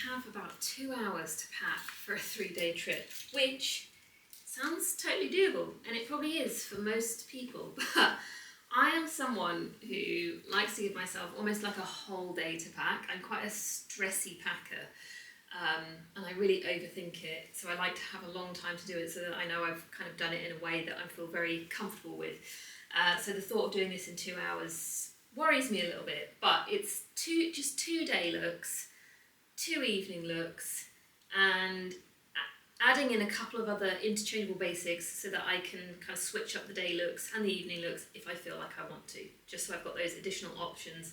have about 2 hours to pack for a 3-day trip, which sounds totally doable, and it probably is for most people, but I am someone who likes to give myself almost like a whole day to pack. I'm quite a stressy packer, and I really overthink it, so I like to have a long time to do it so that I know I've kind of done it in a way that I feel very comfortable with. So the thought of doing this in 2 hours worries me a little bit, but it's just 2 day looks, 2 evening looks, and adding in a couple of other interchangeable basics so that I can kind of switch up the day looks and the evening looks if I feel like I want to, just so I've got those additional options.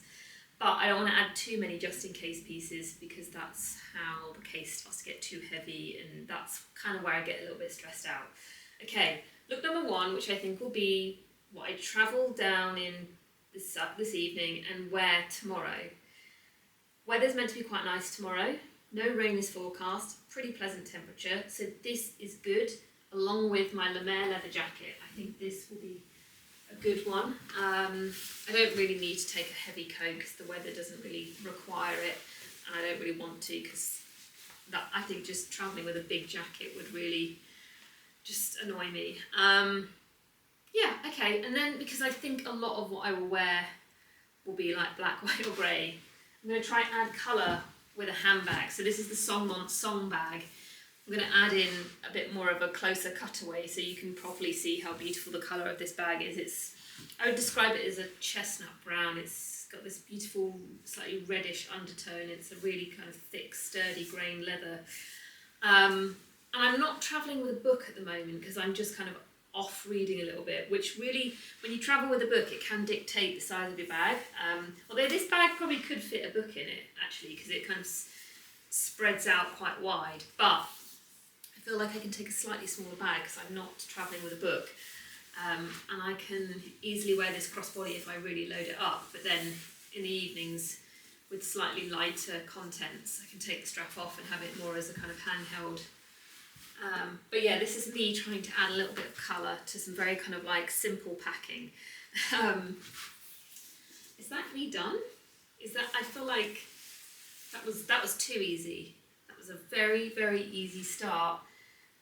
But I don't want to add too many just in case pieces, because that's how the case starts to get too heavy, and that's kind of where I get a little bit stressed out. Okay, look number 1, which I think will be what I travel down in this evening and wear tomorrow. Weather's meant to be quite nice tomorrow. No rain is forecast, pretty pleasant temperature, so this is good, along with my Lemaire leather jacket. I think this will be a good one. I don't really need to take a heavy coat because the weather doesn't really require it, and I don't really want to, because I think just travelling with a big jacket would really just annoy me. Yeah, okay, and then because I think a lot of what I will wear will be like black, white or grey, I'm going to try and add colour with a handbag. So this is the Songmont Song bag. I'm going to add in a bit more of a closer cutaway so you can properly see how beautiful the colour of this bag is. I would describe it as a chestnut brown. It's got this beautiful, slightly reddish undertone. It's a really kind of thick, sturdy grain leather. And I'm not travelling with a book at the moment because I'm just kind of off reading a little bit, which really, when you travel with a book, it can dictate the size of your bag. Although this bag probably could fit a book in it, actually, because it kind of spreads out quite wide. But I feel like I can take a slightly smaller bag because I'm not travelling with a book. And I can easily wear this crossbody if I really load it up. But then in the evenings, with slightly lighter contents, I can take the strap off and have it more as a kind of handheld. But yeah, this is me trying to add a little bit of colour to some very kind of like simple packing. Is that me done? I feel like that was too easy. That was a very, very easy start,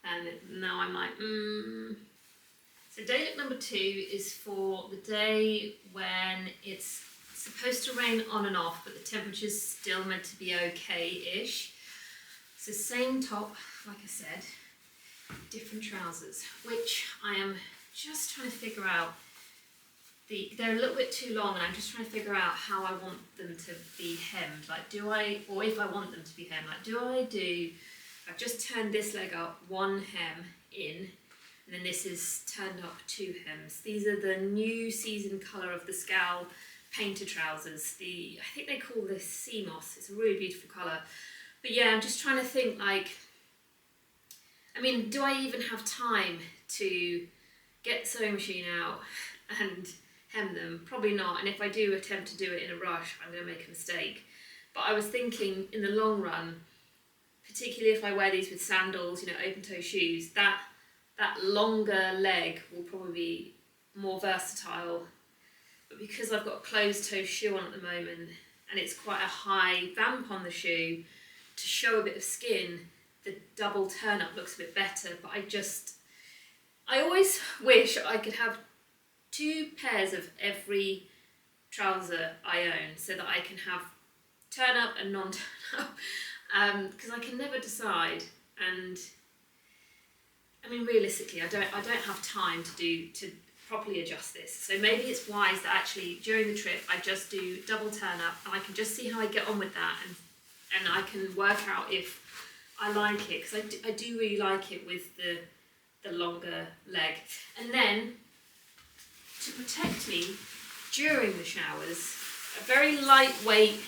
and now I'm like, So day look number 2 is for the day when it's supposed to rain on and off, but the temperature's still meant to be okay-ish. So same top, like I said, different trousers, which I am just trying to figure out. They're a little bit too long, and I'm just trying to figure out how I want them to be hemmed. Like, or if I want them to be hemmed, like, I've just turned this leg up 1 hem in, and then this is turned up 2 hems. These are the new season colour of the Scowl painter trousers. I think they call this sea moss. It's a really beautiful colour. But yeah, I'm just trying to think, like, I mean, do I even have time to get the sewing machine out and hem them? Probably not, and if I do attempt to do it in a rush, I'm going to make a mistake. But I was thinking, in the long run, particularly if I wear these with sandals, open-toe shoes, that longer leg will probably be more versatile. But because I've got a closed-toe shoe on at the moment, and it's quite a high vamp on the shoe, to show a bit of skin, the double turn-up looks a bit better. But I always wish I could have 2 pairs of every trouser I own, so that I can have turn-up and non-turn-up, because I can never decide. And I mean, realistically, I don't have time to properly adjust this. So maybe it's wise that actually during the trip I just do double turn-up, and I can just see how I get on with that, and I can work out if I like it, because I do really like it with the longer leg. And then, to protect me during the showers, a very lightweight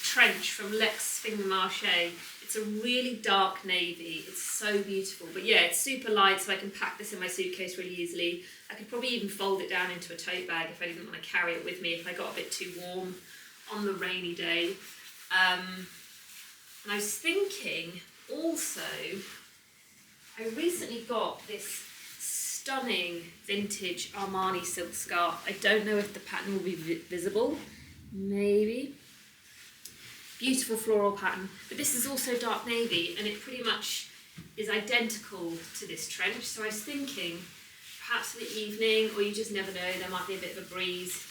trench from Lex Finger Marche. It's a really dark navy. It's so beautiful. But yeah, it's super light, so I can pack this in my suitcase really easily. I could probably even fold it down into a tote bag if I didn't want to carry it with me if I got a bit too warm on the rainy day. And I was thinking also, I recently got this stunning vintage Armani silk scarf. I don't know if the pattern will be visible, maybe. beautiful floral pattern. But this is also dark navy, and it pretty much is identical to this trench. So I was thinking, perhaps for the evening, or you just never know, there might be a bit of a breeze.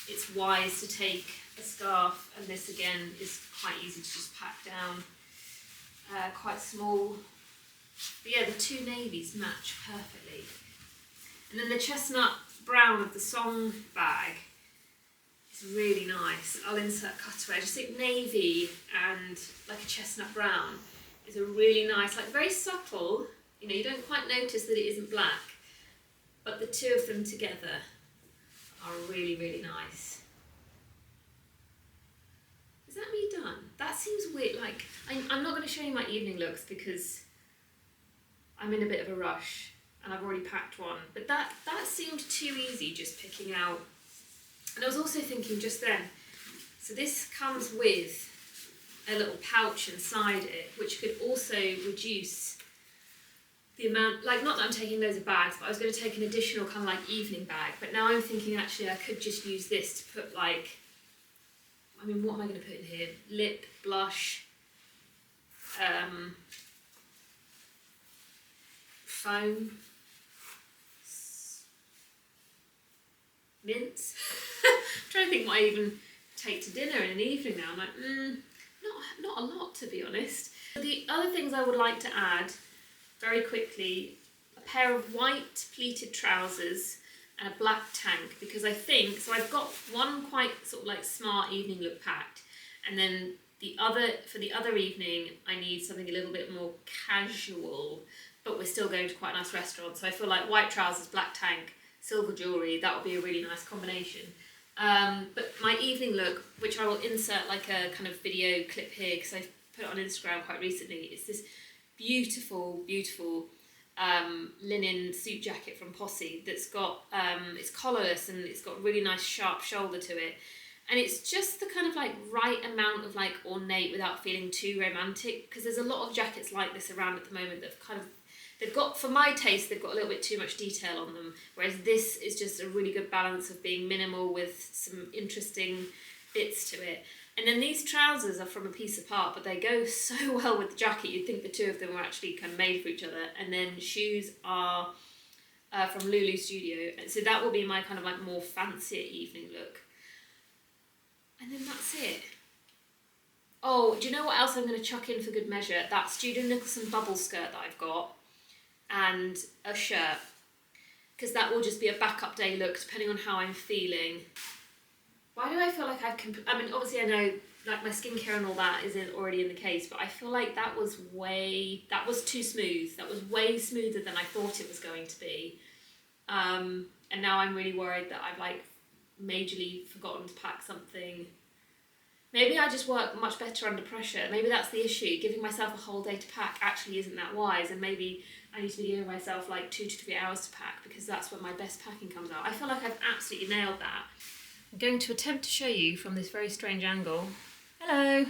It's wise to take a scarf, and this again is quite easy to just pack down, quite small. But yeah, the two navies match perfectly. And then the chestnut brown of the song bag is really nice. I'll insert cutaway. I just think navy and like a chestnut brown is a really nice, like very subtle, you know, you don't quite notice that it isn't black, but the two of them together are really, really nice. Is that me done? That seems weird. Like, I'm not going to show you my evening looks because I'm in a bit of a rush and I've already packed one. But that seemed too easy, just picking out. And I was also thinking just then, so this comes with a little pouch inside it, which could also reduce the amount, like, not that I'm taking loads of bags, but I was going to take an additional kind of like evening bag. But now I'm thinking actually I could just use this to put like, I mean, what am I going to put in here? Lip, blush, foam, mints. I'm trying to think what I even take to dinner in an evening now. I'm like, not a lot, to be honest. The other things I would like to add very quickly, a pair of white pleated trousers and a black tank, because I think, so I've got one quite sort of like smart evening look packed, and then for the other evening I need something a little bit more casual, but we're still going to quite a nice restaurant, so I feel like white trousers, black tank, silver jewellery, that would be a really nice combination. But my evening look, which I will insert like a kind of video clip here because I put it on Instagram quite recently, is this beautiful, beautiful linen suit jacket from Posse that's got, it's collarless and it's got really nice sharp shoulder to it. And it's just the kind of like right amount of like ornate without feeling too romantic, because there's a lot of jackets like this around at the moment that have kind of, they've got, for my taste, they've got a little bit too much detail on them, whereas this is just a really good balance of being minimal with some interesting bits to it. And then these trousers are from a piece apart, but they go so well with the jacket, you'd think the two of them were actually kind of made for each other. And then shoes are from Lulu Studio, and so that will be my kind of like more fancier evening look. And then that's it. Oh, do you know what else I'm going to chuck in for good measure? That Studio Nicholson bubble skirt that I've got, and a shirt, because that will just be a backup day look depending on how I'm feeling. Why do I feel like I mean, obviously I know like my skincare and all that is already in the case, but I feel like that was too smooth. That was way smoother than I thought it was going to be. And now I'm really worried that I've like majorly forgotten to pack something. Maybe I just work much better under pressure. Maybe that's the issue. Giving myself a whole day to pack actually isn't that wise, and maybe I need to be giving myself like 2 to 3 hours to pack, because that's when my best packing comes out. I feel like I've absolutely nailed that. I'm going to attempt to show you from this very strange angle, hello,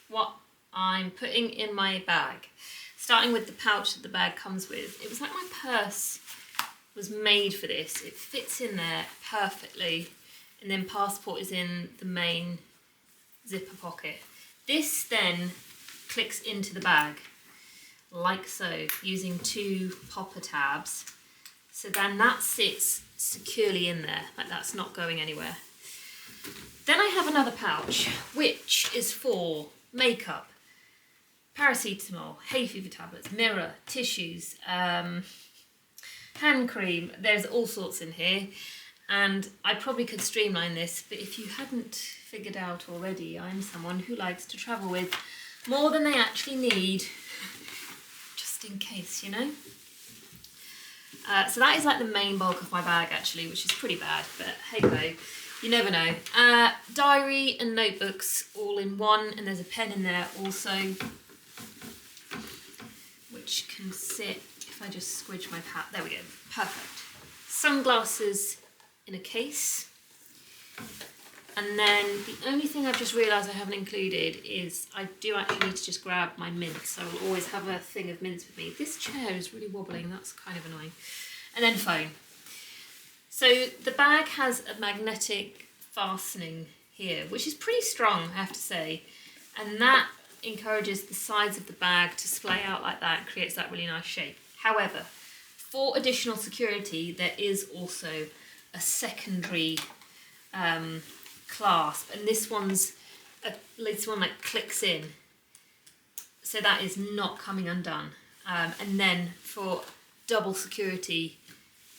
what I'm putting in my bag. Starting with the pouch that the bag comes with. It was like my purse was made for this. It fits in there perfectly, and then passport is in the main zipper pocket. This then clicks into the bag like so, using 2 popper tabs. So then that sits securely in there, like that's not going anywhere. Then I have another pouch, which is for makeup, paracetamol, hay fever tablets, mirror, tissues, hand cream. There's all sorts in here, and I probably could streamline this, but if you hadn't figured out already, I'm someone who likes to travel with more than they actually need, just in case, you know. So that is like the main bulk of my bag actually, which is pretty bad, but hey ho, you never know. Diary and notebooks all in one, and there's a pen in there also, which can sit, if I just squidge my pad, there we go, perfect. Sunglasses in a case. And then the only thing I've just realised I haven't included is I do actually need to just grab my mints. I will always have a thing of mints with me. This chair is really wobbling, that's kind of annoying. And then phone. So the bag has a magnetic fastening here, which is pretty strong, I have to say. And that encourages the sides of the bag to splay out like that and creates that really nice shape. However, for additional security, there is also a secondary clasp, and this one like clicks in, so that is not coming undone. And then for double security,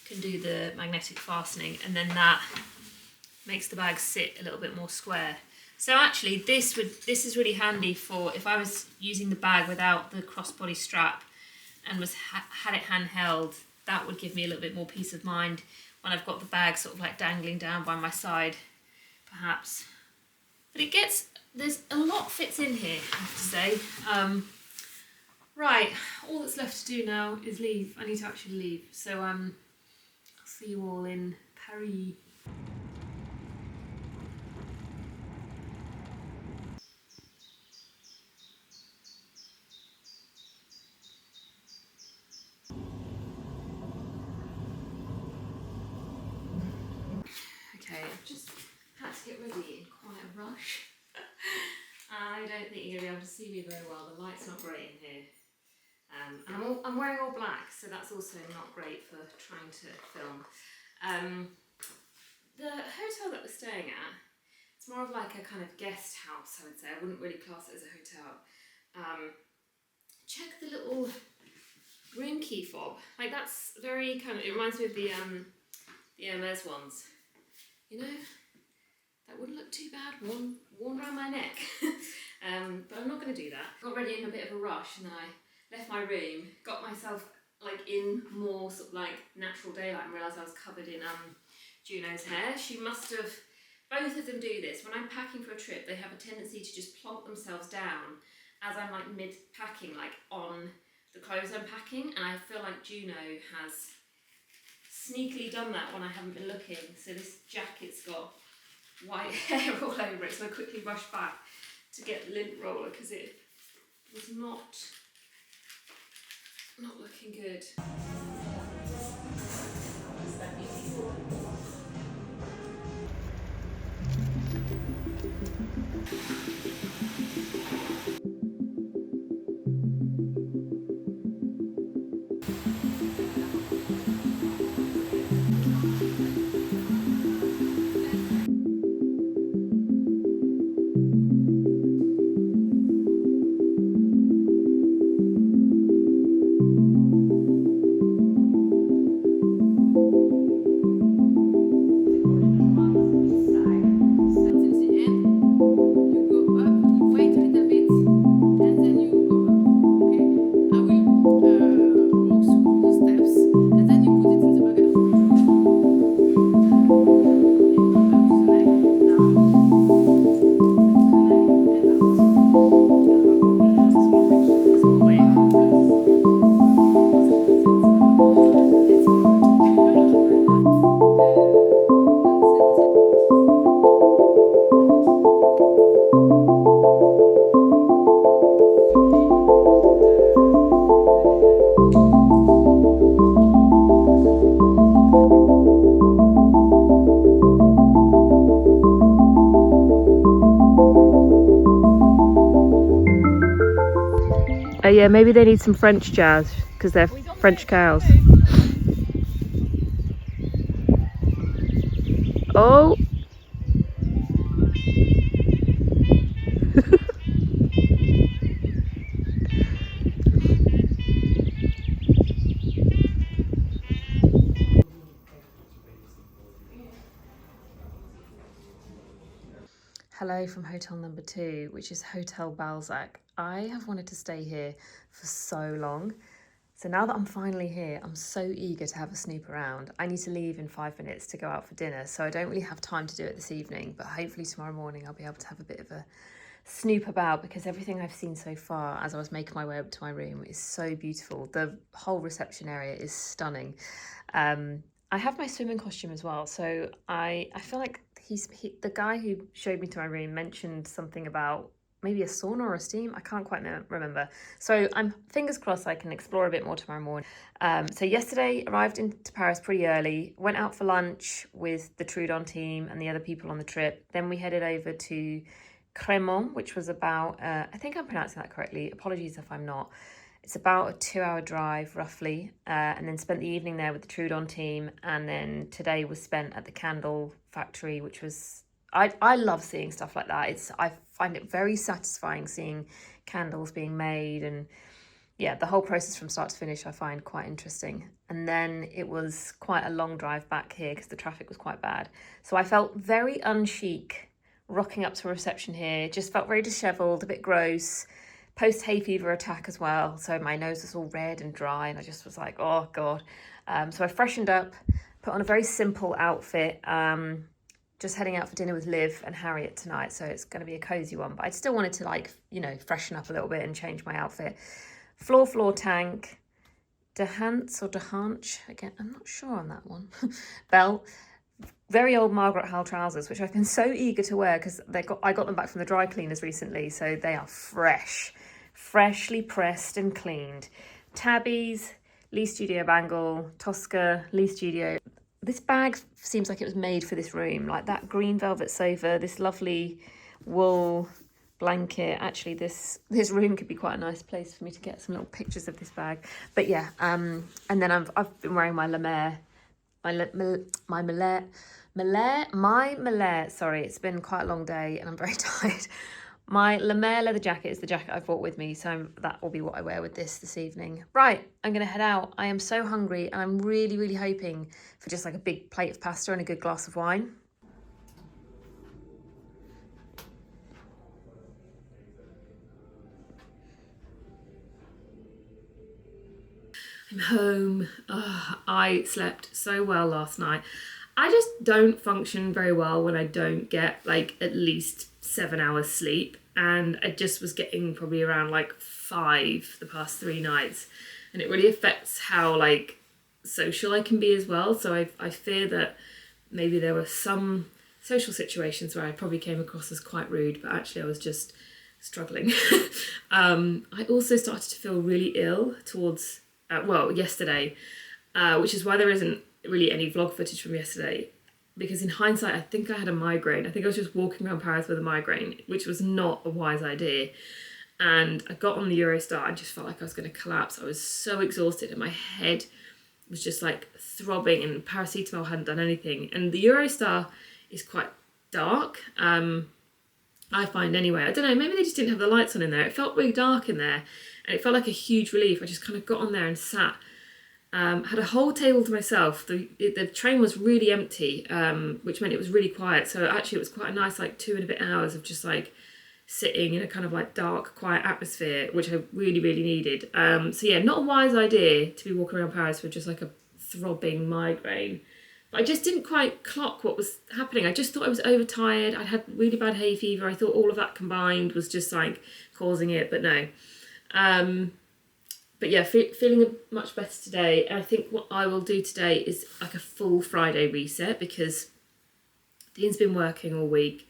can do the magnetic fastening, and then that makes the bag sit a little bit more square. So actually this is really handy for if I was using the bag without the crossbody strap and had it handheld. That would give me a little bit more peace of mind when I've got the bag sort of like dangling down by my side, perhaps. But there's a lot fits in here, I have to say. Right, all that's left to do now is leave. I need to actually leave. So I'll see you all in Paris. Okay, I've just had to get ready in quite a rush. I don't think you're going to be able to see me very well. The light's not great in here. And I'm wearing all black, so that's also not great for trying to film. The hotel that we're staying at, it's more of like a kind of guest house, I would say. I wouldn't really class it as a hotel. Check the little room key fob. Like that's very kind of, it reminds me of the Hermes ones. You know, that wouldn't look too bad, worn around my neck. But I'm not going to do that. Got ready in a bit of a rush, and then I left my room, got myself like in more sort of like natural daylight, and realised I was covered in Juno's hair. She must have, both of them do this. When I'm packing for a trip, they have a tendency to just plonk themselves down as I'm like mid-packing, like on the clothes I'm packing, and I feel like Juno has sneakily done that when I haven't been looking. So this jacket's got white hair all over it, so I quickly rushed back to get the lint roller because it was not looking good. Yeah, maybe they need some French jazz because they're French cows. Oh! Hello from hotel number 2, which is Hotel Balzac. I have wanted to stay here for so long. So now that I'm finally here, I'm so eager to have a snoop around. I need to leave in 5 minutes to go out for dinner, so I don't really have time to do it this evening, but hopefully tomorrow morning I'll be able to have a bit of a snoop about, because everything I've seen so far as I was making my way up to my room is so beautiful. The whole reception area is stunning. I have my swimming costume as well, so I feel like the guy who showed me to my room mentioned something about maybe a sauna or a steam. I can't quite remember. So I'm fingers crossed I can explore a bit more tomorrow morning. So yesterday arrived into Paris pretty early, went out for lunch with the Trudon team and the other people on the trip. Then we headed over to Cremont, which was about, I think I'm pronouncing that correctly, apologies if I'm not. It's about a 2 hour drive roughly, and then spent the evening there with the Trudon team. And then today was spent at the candle factory, which was, I love seeing stuff like that. I find it very satisfying seeing candles being made, and yeah, the whole process from start to finish I find quite interesting. And then it was quite a long drive back here because the traffic was quite bad. So I felt very unchic rocking up to a reception here, just felt very dishevelled, a bit gross, post hay fever attack as well. So my nose was all red and dry, and I just was like, oh God. So I freshened up, put on a very simple outfit, just heading out for dinner with Liv and Harriet tonight. So it's going to be a cozy one, but I still wanted to, like, you know, freshen up a little bit and change my outfit. Floor tank, Dehance or Dehanch, again, I'm not sure on that one. Belt, very old Margaret Howell trousers, which I've been so eager to wear because I got them back from the dry cleaners recently, so they are freshly pressed and cleaned. Tabbies, Lee Studio bangle, Tosca, Lee Studio. This bag seems like it was made for this room, like that green velvet sofa, this lovely wool blanket. Actually, this room could be quite a nice place for me to get some little pictures of this bag. But yeah, and then I've been wearing my Lemaire, my Mallet. Sorry, it's been quite a long day and I'm very tired. My Lemaire leather jacket is the jacket I brought with me, so that will be what I wear with this evening. Right, I'm going to head out. I am so hungry and I'm really hoping for just like a big plate of pasta and a good glass of wine. I'm home. I slept so well last night. I just don't function very well when I don't get like at least 7 hours sleep, and I just was getting probably around like 5 the past 3 nights, and it really affects how like social I can be as well. So I fear that maybe there were some social situations where I probably came across as quite rude, but actually I was just struggling. I also started to feel really ill towards yesterday, which is why there isn't really any vlog footage from yesterday, because in hindsight I think I had a migraine. I think I was just walking around Paris with a migraine, which was not a wise idea. And I got on the Eurostar and just felt like I was going to collapse. I was so exhausted and my head was just like throbbing, and paracetamol hadn't done anything. And the Eurostar is quite dark, I find anyway. I don't know, maybe they just didn't have the lights on in there. It felt really dark in there and it felt like a huge relief. I just kind of got on there and sat. Had a whole table to myself. The train was really empty, which meant it was really quiet. So actually it was quite a nice like 2 and a bit hours of just like sitting in a kind of like dark, quiet atmosphere, which I really needed. So yeah, not a wise idea to be walking around Paris with just like a throbbing migraine. But I just didn't quite clock what was happening. I just thought I was overtired. I'd had really bad hay fever. I thought all of that combined was just like causing it, but no. But yeah, feeling much better today. And I think what I will do today is like a full Friday reset, because Dean's been working all week,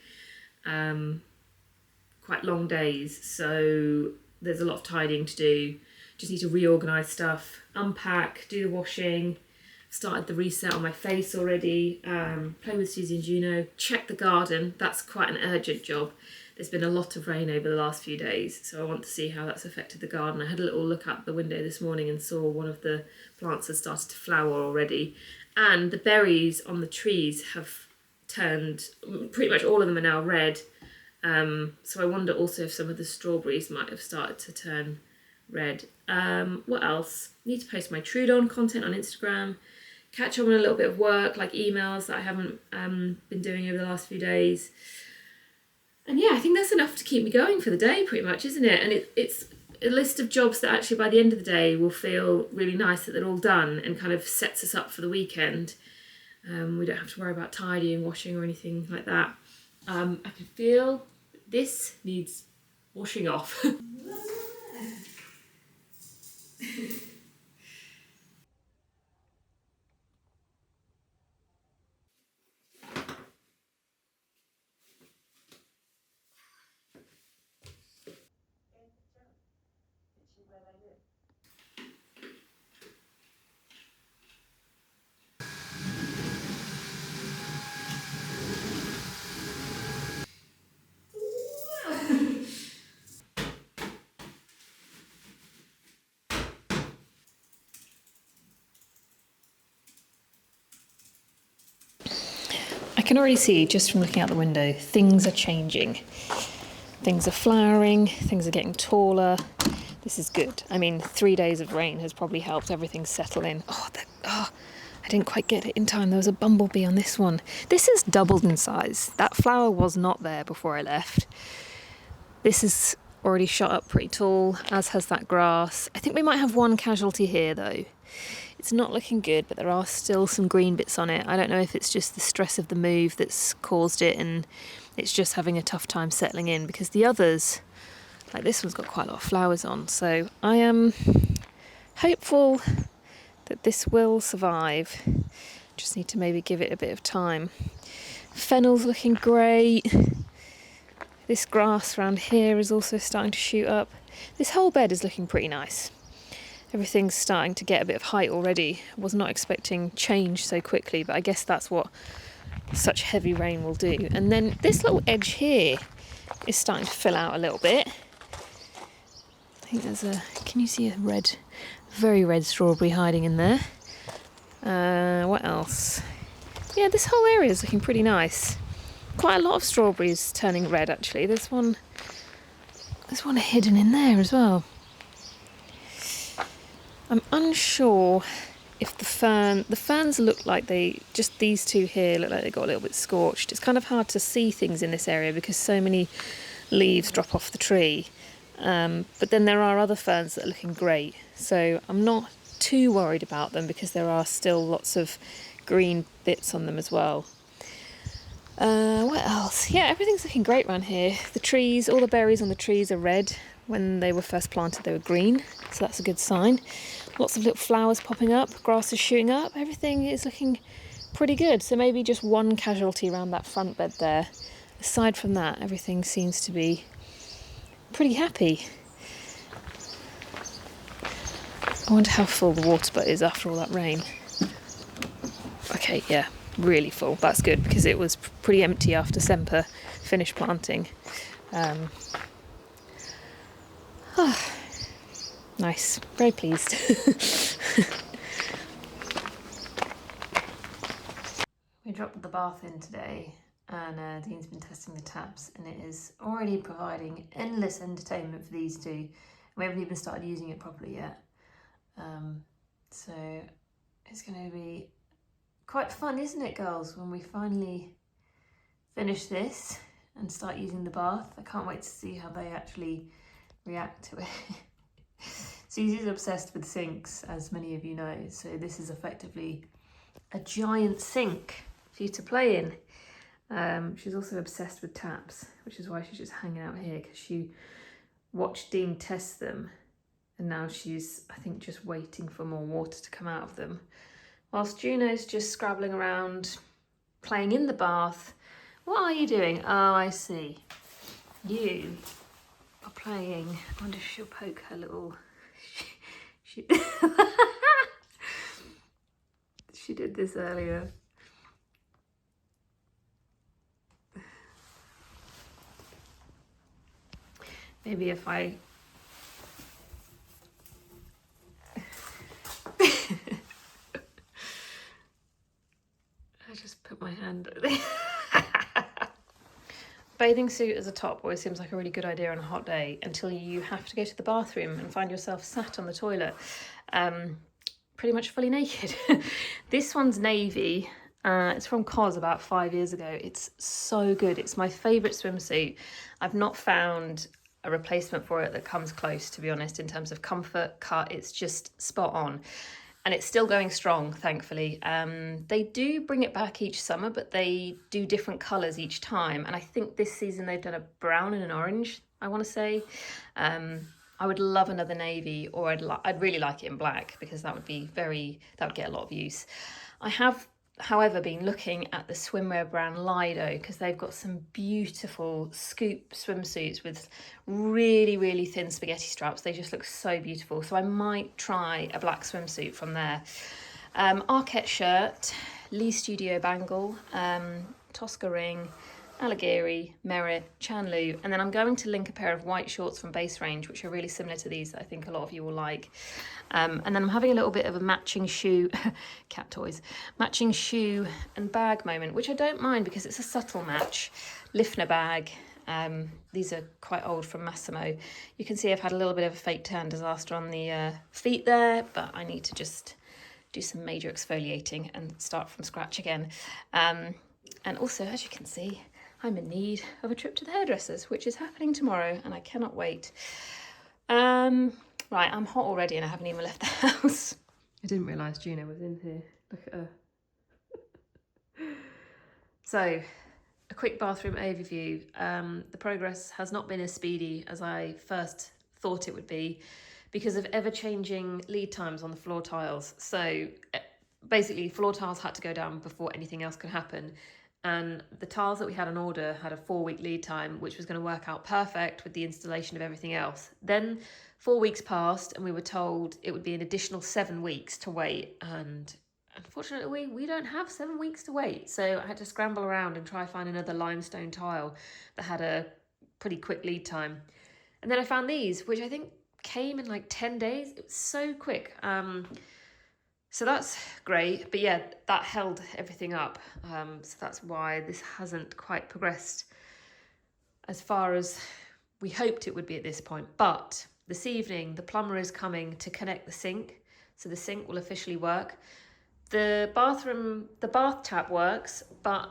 quite long days. So there's a lot of tidying to do. Just need to reorganise stuff, unpack, do the washing. Started the reset on my face already, play with Susie and Juno, check the garden. That's quite an urgent job. There's been a lot of rain over the last few days, so I want to see how that's affected the garden. I had a little look out the window this morning and saw one of the plants had started to flower already. And the berries on the trees have turned, pretty much all of them are now red. So I wonder also if some of the strawberries might have started to turn red. What else? Need to post my Trudon content on Instagram. Catch up on a little bit of work, like emails that I haven't been doing over the last few days. And yeah, I think that's enough to keep me going for the day, pretty much, isn't it? And it's a list of jobs that actually by the end of the day will feel really nice that they're all done, and kind of sets us up for the weekend. We don't have to worry about tidying, washing or anything like that. I can feel this needs washing off. can already see just from looking out the window, things are changing. Things are flowering, things are getting taller. This is good. I mean, 3 days of rain has probably helped everything settle in. I didn't quite get it in time. There was a bumblebee on this one. This has doubled in size. That flower was not there before I left. This is already shot up pretty tall, as has that grass. I think we might have one casualty here though. It's not looking good, but there are still some green bits on it. I don't know if it's just the stress of the move that's caused it and it's just having a tough time settling in, because the others, like this one's got quite a lot of flowers on. So I am hopeful that this will survive. Just need to maybe give it a bit of time. Fennel's looking great. This grass around here is also starting to shoot up. This whole bed is looking pretty nice. Everything's starting to get a bit of height already. I was not expecting change so quickly, but I guess that's what such heavy rain will do. And then this little edge here is starting to fill out a little bit. I think there's can you see a red, very red strawberry hiding in there? What else? Yeah, this whole area is looking pretty nice. Quite a lot of strawberries turning red actually. There's one hidden in there as well. I'm unsure if the ferns look like just these two here look like they got a little bit scorched. It's kind of hard to see things in this area because so many leaves drop off the tree. But then there are other ferns that are looking great. So I'm not too worried about them because there are still lots of green bits on them as well. What else? Yeah, everything's looking great around here. The trees, all the berries on the trees are red. When they were first planted, they were green, so that's a good sign. Lots of little flowers popping up, grass is shooting up. Everything is looking pretty good. So maybe just one casualty around that front bed there. Aside from that, everything seems to be pretty happy. I wonder how full the water butt is after all that rain. Okay, yeah, really full. That's good because it was pretty empty after Semper finished planting. Nice, very pleased. We dropped the bath in today and Dean's been testing the taps and it is already providing endless entertainment for these two. We haven't even started using it properly yet. So it's going to be quite fun, isn't it, girls, when we finally finish this and start using the bath. I can't wait to see how they actually react to it. Susie's obsessed with sinks, as many of you know, so this is effectively a giant sink for you to play in. She's also obsessed with taps, which is why she's just hanging out here, because she watched Dean test them and now she's, I think, just waiting for more water to come out of them. Whilst Juno's just scrabbling around, playing in the bath. What are you doing? Oh, I see. You are playing. I wonder if she'll poke her little... She did this earlier. Maybe if I... I just put my hand... Bathing suit as a top always seems like a really good idea on a hot day until you have to go to the bathroom and find yourself sat on the toilet, pretty much fully naked. This one's navy. It's from COS about 5 years ago. It's so good. It's my favourite swimsuit. I've not found a replacement for it that comes close, to be honest, in terms of comfort, cut. It's just spot on. And it's still going strong, thankfully. They do bring it back each summer, but they do different colours each time. And I think this season they've done a brown and an orange, I want to say. I would love another navy, or I'd really like it in black, because that would get a lot of use. I have, however, been looking at the swimwear brand Lido, because they've got some beautiful scoop swimsuits with really, really thin spaghetti straps. They just look so beautiful. So I might try a black swimsuit from there. Arquette shirt, Lee Studio bangle, Tosca ring, Allegheny, Merritt, Chanlu, and then I'm going to link a pair of white shorts from Base Range, which are really similar to these that I think a lot of you will like. And then I'm having a little bit of a matching shoe, cat toys, matching shoe and bag moment, which I don't mind because it's a subtle match. Liffner bag. These are quite old from Massimo. You can see I've had a little bit of a fake tan disaster on the feet there, but I need to just do some major exfoliating and start from scratch again. And also, as you can see, I'm in need of a trip to the hairdressers, which is happening tomorrow, and I cannot wait. Right, I'm hot already and I haven't even left the house. I didn't realise Juno was in here. Look at her. So, a quick bathroom overview. The progress has not been as speedy as I first thought it would be because of ever-changing lead times on the floor tiles. So, basically, floor tiles had to go down before anything else could happen. And the tiles that we had on order had a 4-week lead time, which was going to work out perfect with the installation of everything else. Then 4 weeks passed and we were told it would be an additional 7 weeks to wait. And unfortunately, we don't have 7 weeks to wait. So I had to scramble around and try find another limestone tile that had a pretty quick lead time. And then I found these, which I think came in like 10 days. It was so quick. So that's great, but yeah, that held everything up. So that's why this hasn't quite progressed as far as we hoped it would be at this point. But this evening, the plumber is coming to connect the sink, so the sink will officially work. The bath tap works, but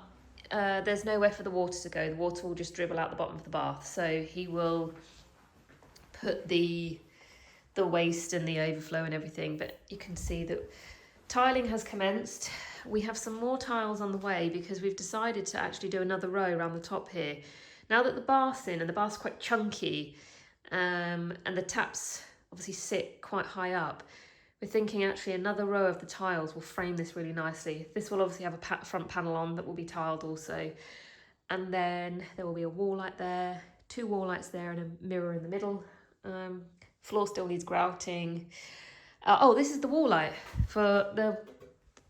there's nowhere for the water to go. The water will just dribble out the bottom of the bath. So he will put the waste and the overflow and everything, but you can see that tiling has commenced. We have some more tiles on the way because we've decided to actually do another row around the top here. Now that the bath's in, and the bath's quite chunky, and the taps obviously sit quite high up, we're thinking actually another row of the tiles will frame this really nicely. This will obviously have a front panel on that will be tiled also. And then there will be a wall light there, 2 wall lights there and a mirror in the middle. Floor still needs grouting. Oh, this is the wall light for the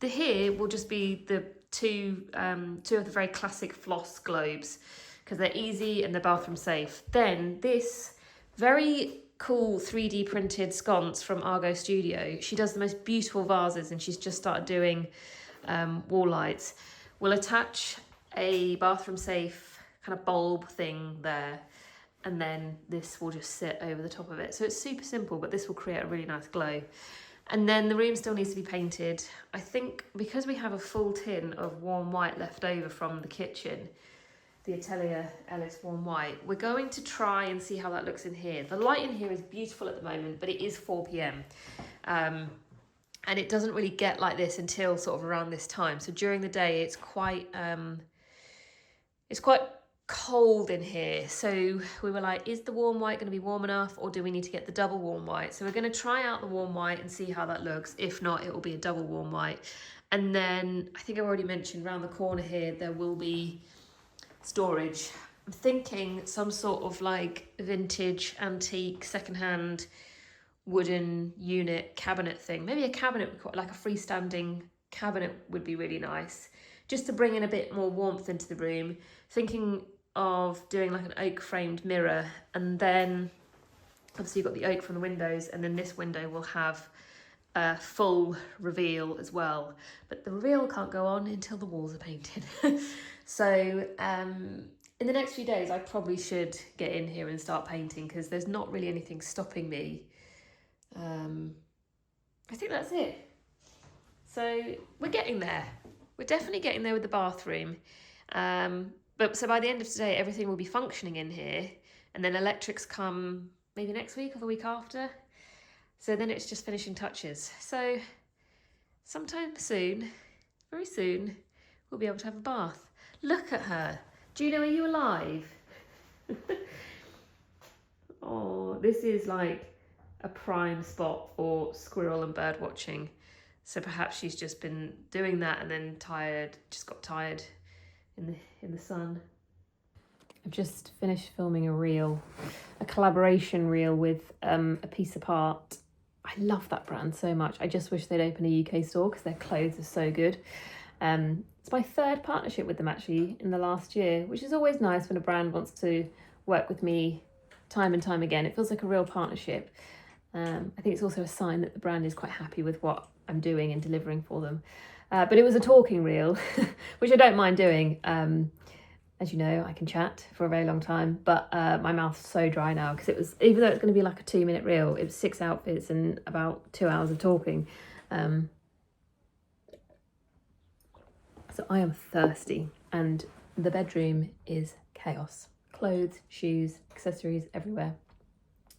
here will just be the two of the very classic floss globes because they're easy and they're bathroom safe. Then this very cool 3D printed sconce from Argo Studio. She does the most beautiful vases and she's just started doing wall lights. We'll attach a bathroom safe kind of bulb thing there. And then this will just sit over the top of it. So it's super simple, but this will create a really nice glow. And then the room still needs to be painted. I think because we have a full tin of warm white left over from the kitchen, the Atelier Ellis warm white, we're going to try and see how that looks in here. The light in here is beautiful at the moment, but it is 4 p.m. And it doesn't really get like this until sort of around this time. So during the day, it's quite cold in here. So we were like, is the warm white going to be warm enough or do we need to get the double warm white? So we're going to try out the warm white and see how that looks. If not, it will be a double warm white. And then I think I've already mentioned around the corner here, there will be storage. I'm thinking some sort of like vintage, antique, secondhand wooden unit cabinet thing. Maybe a cabinet, like a freestanding cabinet would be really nice. Just to bring in a bit more warmth into the room. Thinking of doing like an oak framed mirror, and then obviously you've got the oak from the windows, and then this window will have a full reveal as well, but the reveal can't go on until the walls are painted. So in the next few days I probably should get in here and start painting because there's not really anything stopping me. I think that's it. So we're getting there. We're definitely getting there with the bathroom. But so by the end of today, everything will be functioning in here, and then electrics come maybe next week or the week after. So then it's just finishing touches. So sometime soon, very soon, we'll be able to have a bath. Look at her. Juno, are you alive? Oh, this is like a prime spot for squirrel and bird watching. So perhaps she's just been doing that and then just got tired in the sun. I've just finished filming a collaboration reel with A Piece Apart. I love that brand so much. I just wish they'd open a UK store because their clothes are so good. It's my third partnership with them actually in the last year, which is always nice when a brand wants to work with me time and time again. It feels like a real partnership. I think it's also a sign that the brand is quite happy with what I'm doing and delivering for them. But it was a talking reel, which I don't mind doing. As you know, I can chat for a very long time, but my mouth's so dry now because it was, even though it's going to be like a 2-minute reel, it was 6 outfits and about 2 hours of talking. So I am thirsty, and the bedroom is chaos. Clothes, shoes, accessories everywhere.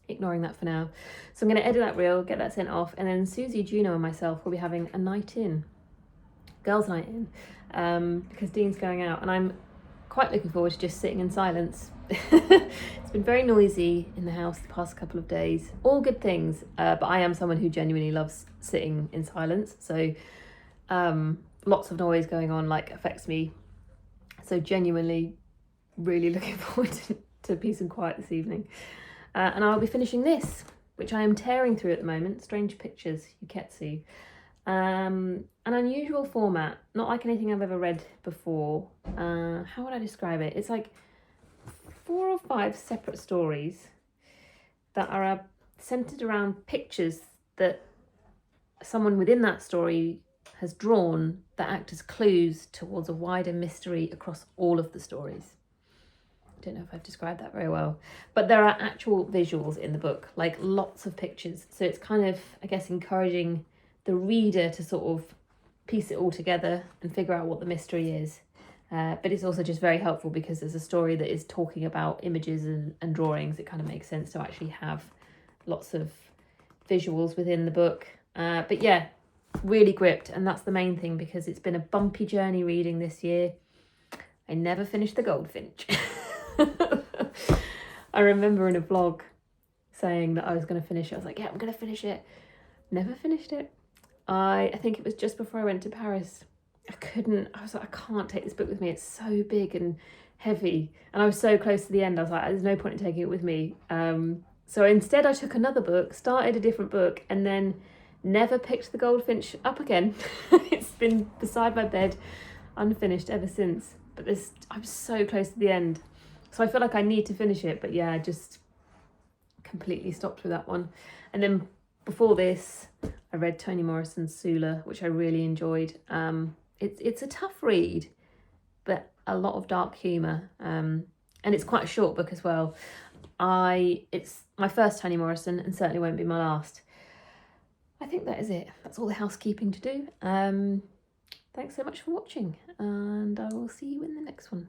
Ignoring that for now. So I'm going to edit that reel, get that sent off, and then Susie, Juno and myself will be having a night in, girls' night in, because Dean's going out, and I'm quite looking forward to just sitting in silence. It's been very noisy in the house the past couple of days. All good things, but I am someone who genuinely loves sitting in silence. So lots of noise going on affects me. So genuinely really looking forward to peace and quiet this evening. And I'll be finishing this, which I am tearing through at the moment, Strange Pictures, Yuketsu. An unusual format, not like anything I've ever read before. How would I describe it? It's like 4 or 5 separate stories that are centered around pictures that someone within that story has drawn that act as clues towards a wider mystery across all of the stories. I don't know if I've described that very well, but there are actual visuals in the book, like lots of pictures. So it's kind of, I guess, encouraging the reader to sort of piece it all together and figure out what the mystery is. But it's also just very helpful because there's a story that is talking about images and drawings. It kind of makes sense to actually have lots of visuals within the book. But yeah, really gripped, and that's the main thing because it's been a bumpy journey reading this year. I never finished the Goldfinch. I remember in a vlog saying that I was going to finish it. I was like, yeah, I'm going to finish it. Never finished it. I think it was just before I went to Paris. I was like, I can't take this book with me. It's so big and heavy. And I was so close to the end. I was like, there's no point in taking it with me. So instead I took another book, started a different book, and then never picked the Goldfinch up again. It's been beside my bed, unfinished ever since. But I'm so close to the end. So I feel like I need to finish it. But yeah, I just completely stopped with that one. And then before this, I read Toni Morrison's Sula, which I really enjoyed. It's a tough read, but a lot of dark humour. And it's quite a short book as well. It's my first Toni Morrison and certainly won't be my last. I think that is it. That's all the housekeeping to do. Thanks so much for watching, and I will see you in the next one.